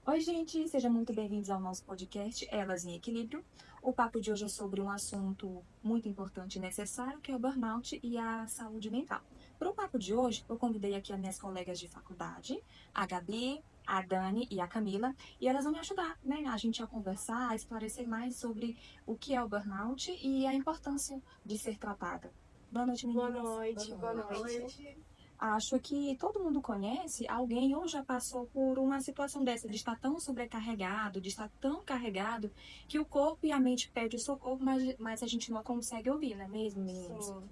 Oi, gente, sejam muito bem-vindos ao nosso podcast Elas em Equilíbrio. O papo de hoje é sobre um assunto muito importante e necessário, que é o burnout e a saúde mental. Para o papo de hoje, eu convidei aqui as minhas colegas de faculdade, a Gabi, a Dani e a Camila, e elas vão me ajudar, né, a gente a conversar, a esclarecer mais sobre o que é o burnout e a importância de ser tratada. Boa noite, Boa meninas. noite, boa Boa noite. noite. Acho que todo mundo conhece alguém ou já passou por uma situação dessa, de estar tão sobrecarregado, de estar tão carregado, que o corpo e a mente pedem socorro, mas a gente não consegue ouvir, não é mesmo, meninas? Sim,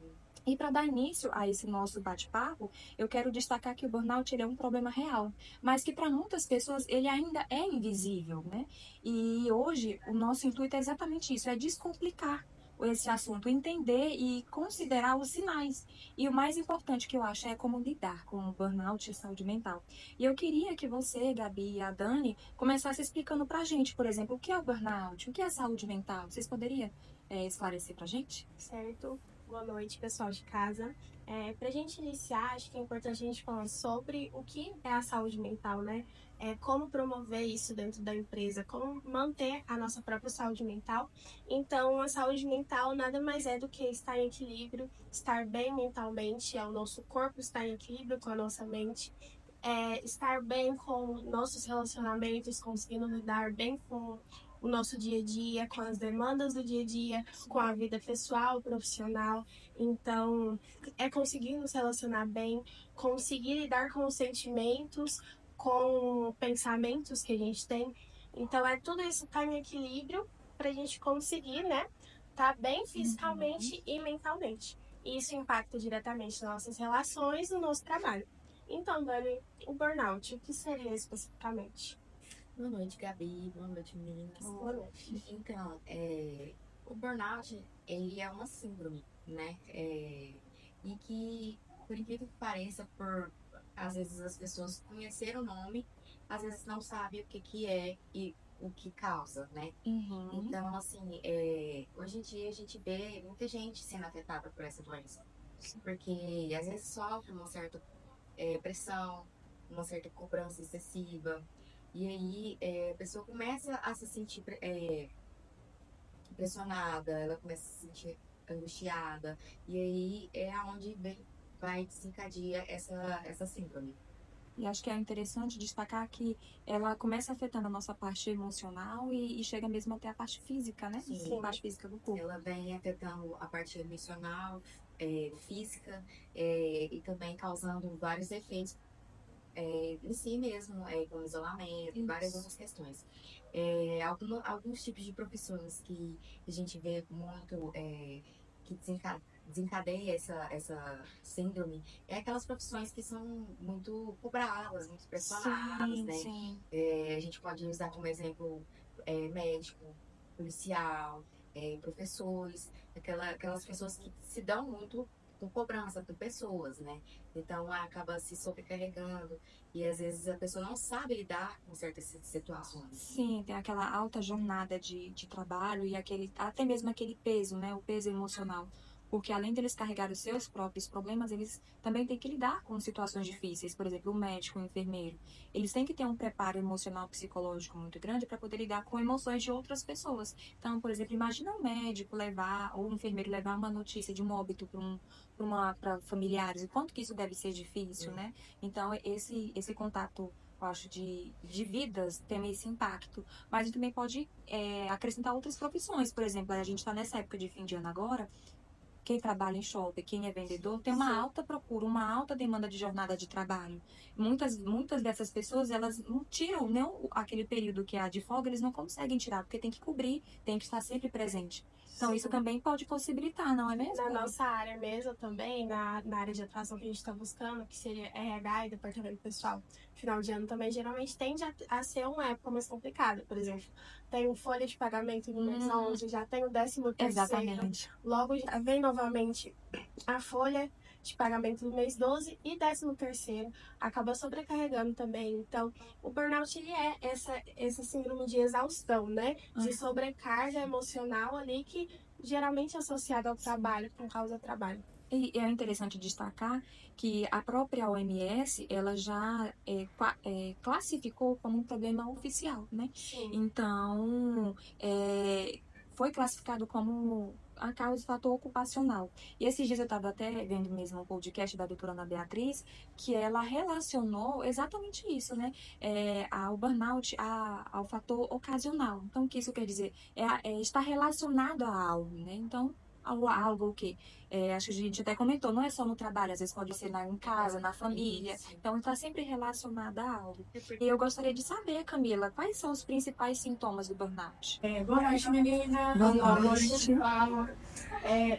E para dar início a esse nosso bate-papo, eu quero destacar que o burnout ele é um problema real, mas que para muitas pessoas ele ainda é invisível, né? E hoje o nosso intuito é exatamente isso, é descomplicar esse assunto, entender e considerar os sinais. E o mais importante que eu acho é como lidar com o burnout e a saúde mental. E eu queria que você, Gabi e a Dani, começasse explicando para a gente, por exemplo, o que é o burnout, o que é a saúde mental. Vocês poderiam esclarecer para a gente? certo? Boa noite, pessoal de casa. Para a gente iniciar, acho que é importante a gente falar sobre o que é a saúde mental, né? Como promover isso dentro da empresa, como manter a nossa própria saúde mental. Então, a saúde mental nada mais é do que estar em equilíbrio, estar bem mentalmente, é o nosso corpo estar em equilíbrio com a nossa mente. Estar bem com nossos relacionamentos, conseguindo lidar bem com o nosso dia a dia, com as demandas do dia a dia, com a vida pessoal, profissional. Então, é conseguir nos relacionar bem, conseguir lidar com os sentimentos, com pensamentos que a gente tem. Então, tudo isso estar em equilíbrio para a gente conseguir, né? Tá bem Uhum. fisicamente e mentalmente. E isso impacta diretamente nas nossas relações e no nosso trabalho. Então, Dani, o burnout, o que seria especificamente? Boa noite, Gabi. Boa noite, meninas. Boa noite. Então, o burnout, ele é uma síndrome, né? E que, por incrível que pareça, às vezes as pessoas conheceram o nome, às vezes não sabem o que que é e o que causa, né? Uhum. Então, assim, hoje em dia a gente vê muita gente sendo afetada por essa doença, porque às vezes sofre uma certa pressão, uma certa cobrança excessiva. E aí a pessoa começa a se sentir pressionada, ela começa a se sentir angustiada. E aí é aonde vai desencadear essa síndrome. E acho que é interessante destacar que ela começa afetando a nossa parte emocional e chega mesmo até a parte física, né? A Sim, Sim, parte física do corpo. ela vem afetando a parte emocional, física, e também causando vários efeitos em si mesmo, com isolamento, várias Isso. outras questões. Alguns tipos de profissões que a gente vê muito que desencadeia essa síndrome é aquelas profissões que são muito cobradas, muito pressionadas, Sim, né? sim. A gente pode usar como exemplo médico, policial, professores, aquelas pessoas que se dão muito com cobrança por pessoas, né? Então acaba se sobrecarregando e às vezes a pessoa não sabe lidar com certas situações. Sim, tem aquela alta jornada de trabalho e aquele, até mesmo aquele peso, né? O peso emocional. Porque além deles carregar os seus próprios problemas, eles também têm que lidar com situações difíceis. Por exemplo, o médico, o enfermeiro. Eles têm que ter um preparo emocional psicológico muito grande para poder lidar com emoções de outras pessoas. Então, por exemplo, imagina um médico levar, ou um enfermeiro levar uma notícia de um óbito para familiares. O quanto que isso deve ser difícil, Né? né? Então, esse contato eu acho, de vidas tem esse impacto. Mas a gente também pode acrescentar outras profissões. Por exemplo, a gente está nessa época de fim de ano agora. Quem trabalha em shopping, quem é vendedor, tem uma sim. alta procura, uma alta demanda de jornada de trabalho. Muitas dessas pessoas, elas não tiram, nem aquele período que há de folga, eles não conseguem tirar, porque tem que cobrir, tem que estar sempre presente. Então, isso Sim. também pode possibilitar, não é mesmo, Na Gabi? nossa área mesmo também, na área de atuação que a gente está buscando, que seria RH e departamento pessoal, final de ano também, geralmente tende a ser uma época mais complicada. Por exemplo, tem o folha de pagamento do mês Hum, 11, já tem o 13º, exatamente. logo já vem novamente a folha de pagamento do mês 12 e 13º, acaba sobrecarregando também. Então, o burnout ele é essa síndrome de exaustão, né? De sobrecarga emocional ali que geralmente associada ao trabalho, com causa trabalho. E é interessante destacar que a própria OMS, ela já classificou como um problema oficial, né? Sim. Então, foi classificado como a causa de fator ocupacional. E esses dias eu estava até vendo mesmo um podcast da doutora Ana Beatriz, que ela relacionou exatamente isso, né? Ao burnout, ao fator ocasional. Então, o que isso quer dizer? Está relacionado a algo, né? Então, algo o quê? Acho que a gente até comentou, não é só no trabalho, às vezes pode ser em casa, na família. Isso. Então, está sempre relacionada a algo. É E eu gostaria de saber, Camila, quais são os principais sintomas do burnout? Boa noite, meninas. Boa noite.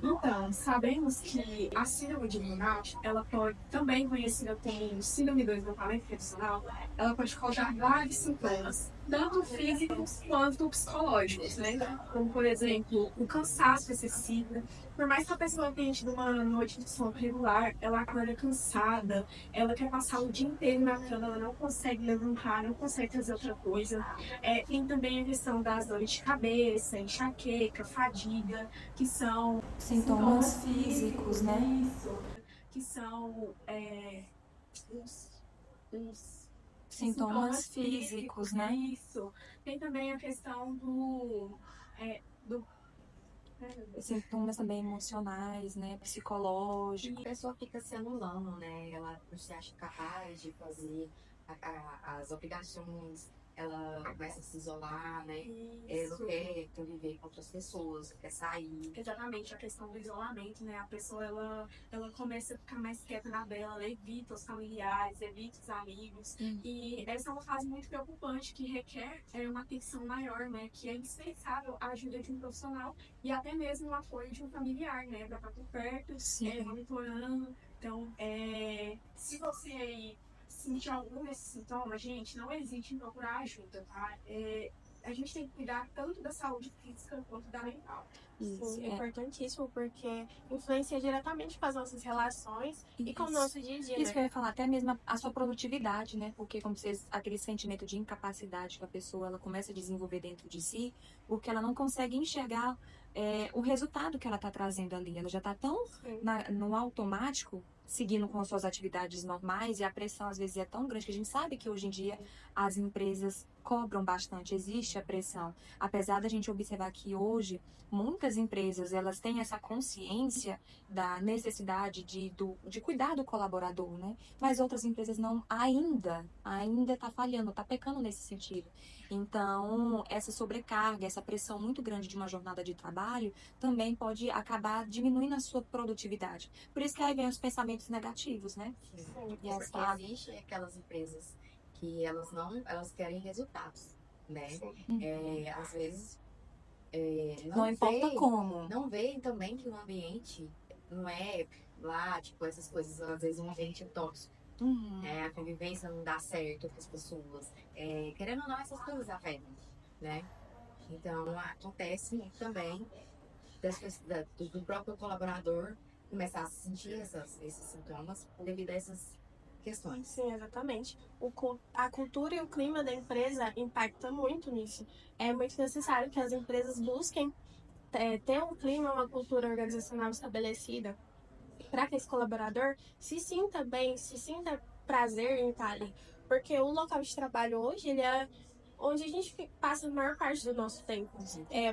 Então, sabemos que a síndrome de burnout, ela pode, também conhecida como síndrome do esgotamento profissional, ela pode causar vários sintomas, tanto físicos quanto psicológicos, né? Como, por exemplo, o cansaço excessivo. Por mais que a pessoa tenha tido uma noite de sono regular, ela acorda cansada, ela quer passar o dia inteiro na cama, ela não consegue levantar, não consegue fazer outra coisa. Tem também a questão das dores de cabeça, enxaqueca, fadiga, que são Sintomas físicos, né? isso, que são os Sintomas físicos, né? Isso. Tem também a questão do Sintomas também emocionais, né? E Psicológicos. a pessoa fica se anulando, né? Ela não se acha capaz de fazer as obrigações, ela começa a se isolar, né? Ela não quer conviver com outras pessoas, quer sair. Exatamente, a questão do isolamento, né? A pessoa, ela começa a ficar mais quieta na dela, ela evita os familiares, evita os amigos. E essa é uma fase muito preocupante, que requer uma atenção maior, né? Que é indispensável a ajuda de um profissional e até mesmo o apoio de um familiar, né? Pra estar por perto, monitorando. Então, se você aí sentir algum desses sintomas, gente, não hesite em procurar ajuda, tá? A gente tem que cuidar tanto da saúde física quanto da mental. Sim, é importantíssimo porque influencia diretamente com as nossas relações e com o nosso dia a dia, Isso né? que eu ia falar, até mesmo a sua produtividade, né? Porque como vocês, aquele sentimento de incapacidade que a pessoa ela começa a desenvolver dentro de si, porque ela não consegue enxergar o resultado que ela está trazendo ali. Ela já está tão no automático, seguindo com as suas atividades normais, e a pressão às vezes é tão grande que a gente sabe que hoje em dia as empresas cobram bastante, existe a pressão. Apesar da gente observar que hoje muitas empresas elas têm essa consciência da necessidade de cuidar do colaborador, né? Mas outras empresas não, ainda está falhando, está pecando nesse sentido. Então, essa sobrecarga, essa pressão muito grande de uma jornada de trabalho também pode acabar diminuindo a sua produtividade. Por isso que aí vem os pensamentos negativos, né? E porque existe aquelas empresas que elas querem resultados, né? Às vezes Não importa como. não veem também que o ambiente não é lá, tipo, essas coisas, às vezes um ambiente tóxico. A convivência não dá certo com as pessoas. Querendo ou não, essas coisas afetam, né? Então, acontece muito também do próprio colaborador começar a sentir esses sintomas devido a essas questões. Sim, exatamente. A cultura e o clima da empresa impactam muito nisso. É muito necessário que as empresas busquem ter um clima, uma cultura organizacional estabelecida para que esse colaborador se sinta bem, se sinta prazer em estar ali. Porque o local de trabalho hoje, ele é onde a gente passa a maior parte do nosso tempo.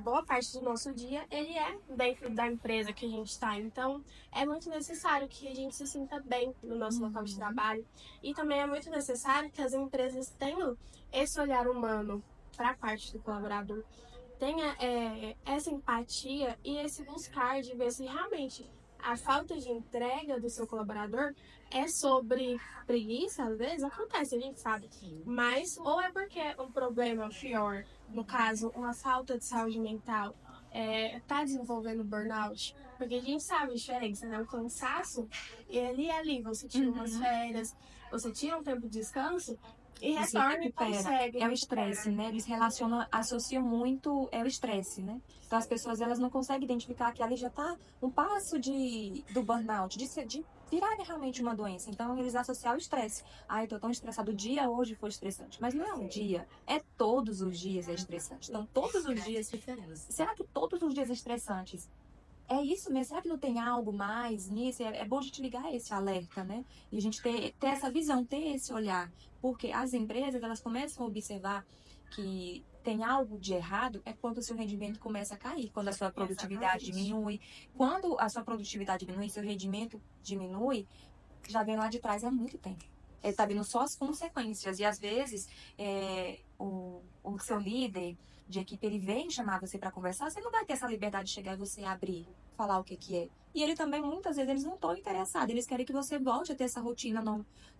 Boa parte do nosso dia, ele é dentro da empresa que a gente está. Então, é muito necessário que a gente se sinta bem no nosso local de trabalho. E também é muito necessário que as empresas tenham esse olhar humano para a parte do colaborador. Tenha essa empatia e esse buscar de ver se realmente a falta de entrega do seu colaborador é sobre preguiça, às vezes acontece, a gente sabe. Mas ou é porque um problema pior, no caso, uma falta de saúde mental, tá desenvolvendo burnout. Porque a gente sabe a diferença, né? O cansaço, ele é ali, você tira umas férias, você tira um tempo de descanso e retorna e consegue. É o estresse, né? Eles associam muito o estresse, né? Então as pessoas elas não conseguem identificar que ali já está um passo do burnout, de virar realmente uma doença. Então eles associam ao estresse. Eu tô tão estressado, o dia hoje foi estressante. Mas não é um dia, é todos os dias é estressante. Então todos os dias. Será que todos os dias é estressantes? é isso mesmo, será que não tem algo mais nisso? É bom a gente ligar esse alerta, né? E a gente ter essa visão, ter esse olhar. Porque as empresas, elas começam a observar que tem algo de errado é quando o seu rendimento começa a cair, quando a sua produtividade Exatamente. diminui. Quando a sua produtividade diminui, seu rendimento diminui, já vem lá de trás há muito tempo. Ele está vendo só as consequências. E às vezes o seu líder de equipe ele vem chamar você para conversar, você não vai ter essa liberdade de chegar e você abrir, falar o que que é. E ele também, muitas vezes, eles não estão interessados. Eles querem que você volte a ter essa rotina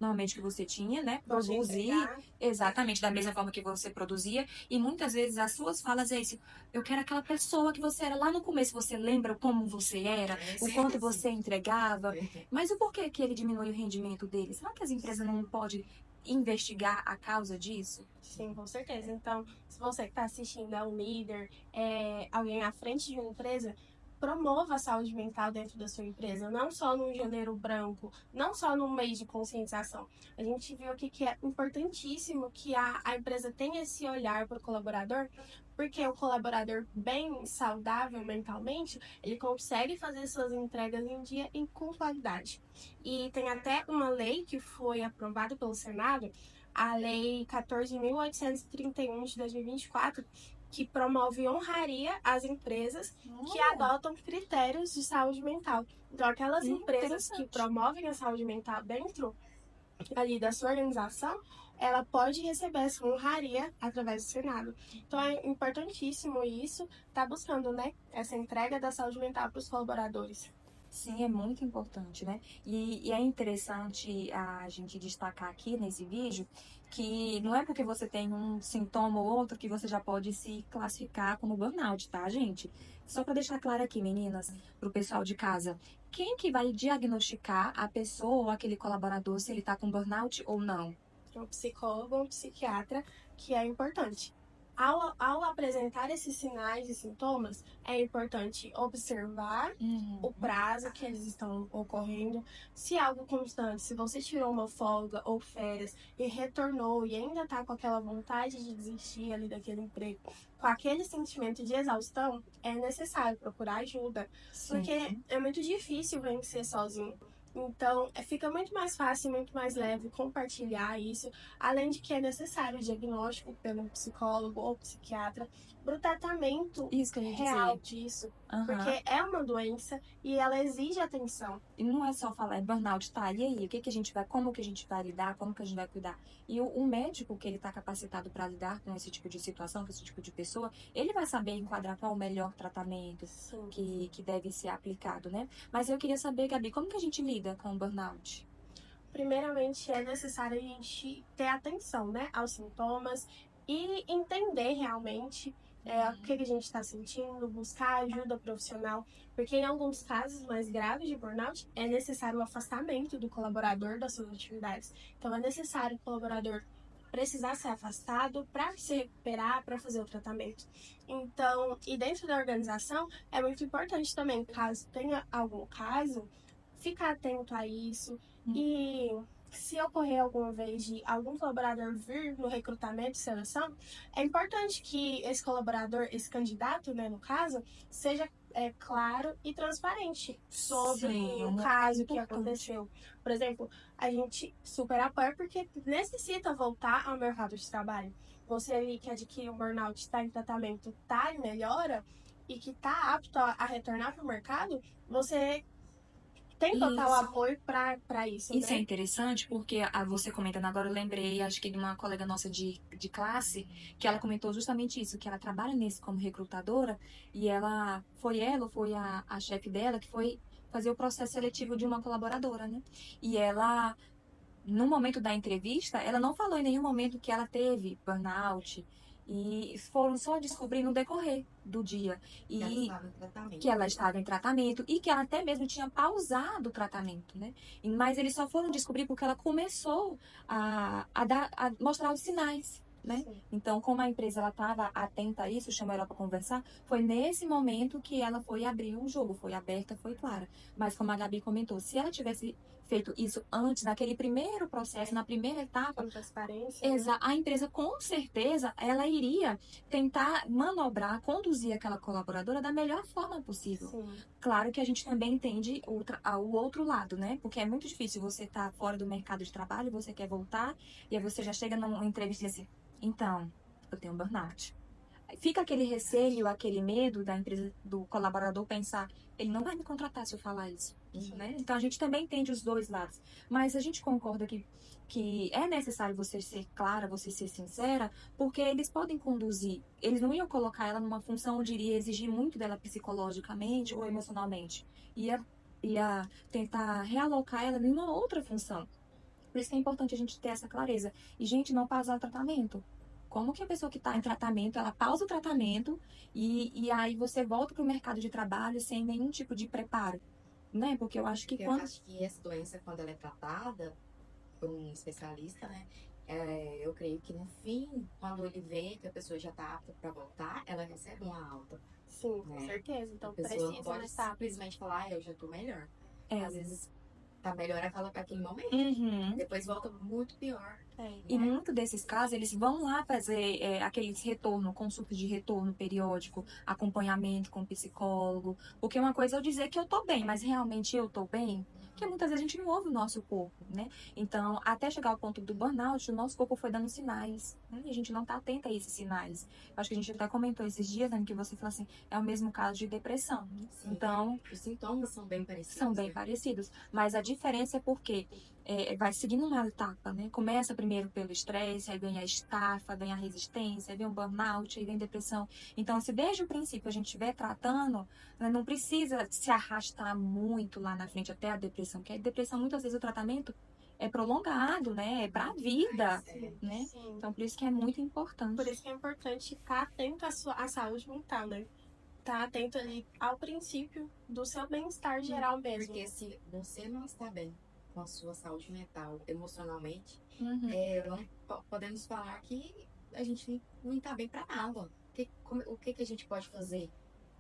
normalmente que você tinha, né? Pode Produzir entregar. exatamente da mesma forma que você produzia. E muitas vezes as suas falas é isso. Eu quero aquela pessoa que você era lá no começo. Você lembra como você era? O quanto você entregava? Mas o porquê que ele diminui o rendimento dele? Será que as empresas não podem investigar a causa disso? Sim, com certeza. Então, se você que está assistindo é um líder, é alguém à frente de uma empresa, promova a saúde mental dentro da sua empresa, não só no janeiro branco, não só no mês de conscientização. A gente viu aqui que é importantíssimo que a empresa tenha esse olhar para o colaborador, porque o colaborador bem saudável mentalmente, ele consegue fazer suas entregas em dia e com qualidade. E tem até uma lei que foi aprovada pelo Senado, a Lei 14.831 de 2024, que promove e honraria às empresas que adotam critérios de saúde mental. Então, aquelas empresas que promovem a saúde mental dentro ali da sua organização, ela pode receber essa honraria através do Senado. Então, é importantíssimo isso, tá buscando, né, essa entrega da saúde mental para os colaboradores. Sim, é muito importante, né? E é interessante a gente destacar aqui nesse vídeo que não é porque você tem um sintoma ou outro que você já pode se classificar como burnout, tá, gente? Só para deixar claro aqui, meninas, para o pessoal de casa, quem que vai diagnosticar a pessoa ou aquele colaborador se ele está com burnout ou não? Um psicólogo ou um psiquiatra, que é importante. Ao apresentar esses sinais e sintomas, é importante observar o prazo que eles estão ocorrendo, se é algo constante, se você tirou uma folga ou férias e retornou e ainda está com aquela vontade de desistir ali daquele emprego, com aquele sentimento de exaustão, é necessário procurar ajuda, porque é muito difícil vencer sozinho. Então, fica muito mais fácil, muito mais leve compartilhar isso, além de que é necessário o diagnóstico pelo psicólogo ou psiquiatra para o tratamento Isso que eu ia real dizer. disso, Aham. porque é uma doença e ela exige atenção. E não é só falar, é burnout, tá? E aí, o que que a gente vai, como que a gente vai lidar, como que a gente vai cuidar? E o médico que ele tá capacitado para lidar com esse tipo de situação, com esse tipo de pessoa, ele vai saber enquadrar qual o melhor tratamento que deve ser aplicado, né? Mas eu queria saber, Gabi, como que a gente lida com o burnout? Primeiramente, é necessário a gente ter atenção, né, aos sintomas e entender realmente o que a gente está sentindo, buscar ajuda profissional, porque em alguns casos mais graves de burnout é necessário o afastamento do colaborador das suas atividades. Então, é necessário o colaborador precisar ser afastado para se recuperar, para fazer o tratamento. Então, e dentro da organização, é muito importante também, caso tenha algum caso, ficar atento a isso e se ocorrer alguma vez de algum colaborador vir no recrutamento e seleção, é importante que esse colaborador, esse candidato, né, no caso, seja claro e transparente sobre o caso que aconteceu. Por exemplo, a gente super apoia porque necessita voltar ao mercado de trabalho. Você ali que adquire um burnout, está em tratamento, está em melhora e que está apto a retornar para o mercado, você tem total apoio para isso, Isso né? é interessante porque você comentando agora, eu lembrei, acho que de uma colega nossa de classe, que ela comentou justamente isso, que ela trabalha nesse como recrutadora e foi a chefe dela que foi fazer o processo seletivo de uma colaboradora, né? E ela, no momento da entrevista, ela não falou em nenhum momento que ela teve burnout e foram só descobrir no decorrer do dia. E que ela estava em tratamento e que ela até mesmo tinha pausado o tratamento, né? Mas eles só foram descobrir porque ela começou a mostrar os sinais, né? Sim. Então, como a empresa ela estava atenta a isso, chamou ela para conversar, foi nesse momento que ela foi abrir o jogo, foi aberta, foi clara. Mas como a Gabi comentou, se ela tivesse feito isso antes, naquele primeiro processo, na primeira etapa, Com transparência. Né? a empresa com certeza ela iria tentar manobrar, conduzir aquela colaboradora da melhor forma possível. Sim. Claro que a gente também entende o outro lado, né? Porque é muito difícil você estar fora do mercado de trabalho, você quer voltar, e aí você já chega numa entrevista e diz assim, então, eu tenho um burnout. Fica aquele receio, aquele medo da empresa, do colaborador pensar, ele não vai me contratar se eu falar isso, né? Então a gente também entende os dois lados, mas a gente concorda que é necessário você ser clara, você ser sincera, porque eles podem conduzir, eles não iam colocar ela numa função onde iria exigir muito dela psicologicamente ou emocionalmente, ia tentar realocar ela em uma outra função. Por isso que é importante a gente ter essa clareza. E, gente, não pausar o tratamento. Como que a pessoa que está em tratamento, ela pausa o tratamento e aí você volta para o mercado de trabalho sem nenhum tipo de preparo, né? Porque eu acho que Eu acho que essa doença, quando ela é tratada por um especialista, né? Eu creio que no fim, quando ele vê que a pessoa já está apta para voltar, ela recebe uma alta. Sim, com Né? certeza. Então A pessoa não precisa pode estar. simplesmente falar, eu já tô melhor. É. Às vezes tá melhor aquele momento. Uhum. Depois volta muito pior. E muito desses casos, eles vão lá fazer aqueles retorno, consulta de retorno periódico, acompanhamento com psicólogo. Porque uma coisa é eu dizer que eu tô bem, mas realmente eu tô bem? Porque muitas vezes a gente não ouve o nosso corpo, né? Então, até chegar ao ponto do burnout, o nosso corpo foi dando sinais, né? E a gente não tá atenta a esses sinais. Acho que a gente até comentou esses dias, né, que você falou assim, é o mesmo caso de depressão. Né? Sim. Então, os sintomas são bem parecidos. São bem parecidos, mas a diferença é porque vai seguindo uma etapa, né? Começa primeiro pelo estresse, aí vem a estafa, vem a resistência, aí vem o burnout, aí vem a depressão. Então, se desde o princípio a gente estiver tratando, né, não precisa se arrastar muito lá na frente até a depressão, porque a depressão, muitas vezes, o tratamento é prolongado, né? É pra vida, né? Sim. Então, por isso que é muito importante. Por isso que é importante estar atento à saúde mental, né? Estar atento ali ao princípio do seu bem-estar geral mesmo. Porque se você não está bem com a sua saúde mental, emocionalmente, podemos falar que a gente não está bem para nada. O que a gente pode fazer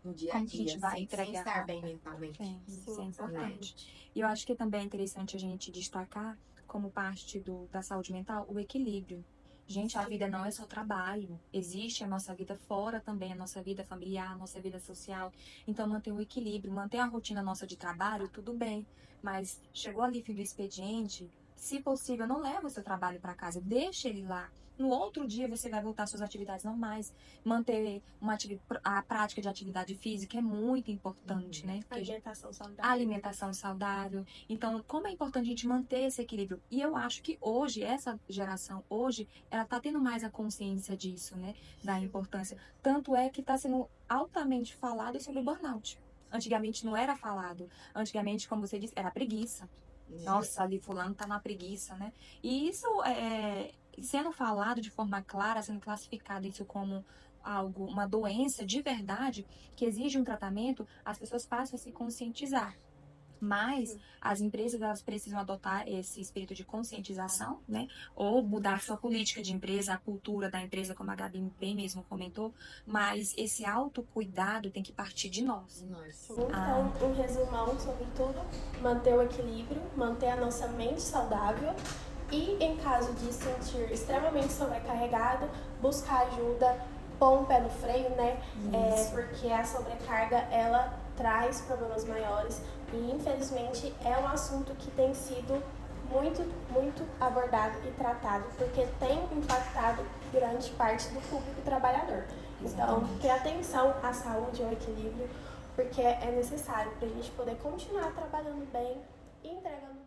no dia a Como que a dia gente vai sem entregar? estar bem mentalmente? Isso é importante. E eu acho que também é interessante a gente destacar, como parte da saúde mental, o equilíbrio. Gente, a vida não é só trabalho. Existe a nossa vida fora também, a nossa vida familiar, a nossa vida social. Então, manter o equilíbrio, manter a rotina nossa de trabalho, tudo bem. Mas chegou ali fim do expediente, se possível, não leva o seu trabalho para casa. Deixa ele lá. No outro dia, você vai voltar às suas atividades normais. Manter a prática de atividade física é muito importante, né? Porque Alimentação saudável. alimentação saudável. Então, como é importante a gente manter esse equilíbrio? E eu acho que hoje, essa geração, ela tá tendo mais a consciência disso, né? Da importância. Tanto é que está sendo altamente falado sobre o burnout. Antigamente não era falado. Antigamente, como você disse, era preguiça. Nossa, ali fulano tá na preguiça, né? E isso sendo falado de forma clara, sendo classificado isso como uma doença de verdade, que exige um tratamento, as pessoas passam a se conscientizar. Mas as empresas, elas precisam adotar esse espírito de conscientização, né? Ou mudar sua política de empresa, a cultura da empresa, como a Gabi bem mesmo comentou. Mas esse autocuidado tem que partir de nós. Então, um resumão sobre tudo: manter o equilíbrio, manter a nossa mente saudável e, em caso de se sentir extremamente sobrecarregado, buscar ajuda, pôr um pé no freio, né? Porque a sobrecarga, ela traz problemas maiores e, infelizmente, é um assunto que tem sido muito, muito abordado e tratado, porque tem impactado grande parte do público trabalhador. Então, ter atenção à saúde e ao equilíbrio, porque é necessário para a gente poder continuar trabalhando bem e entregando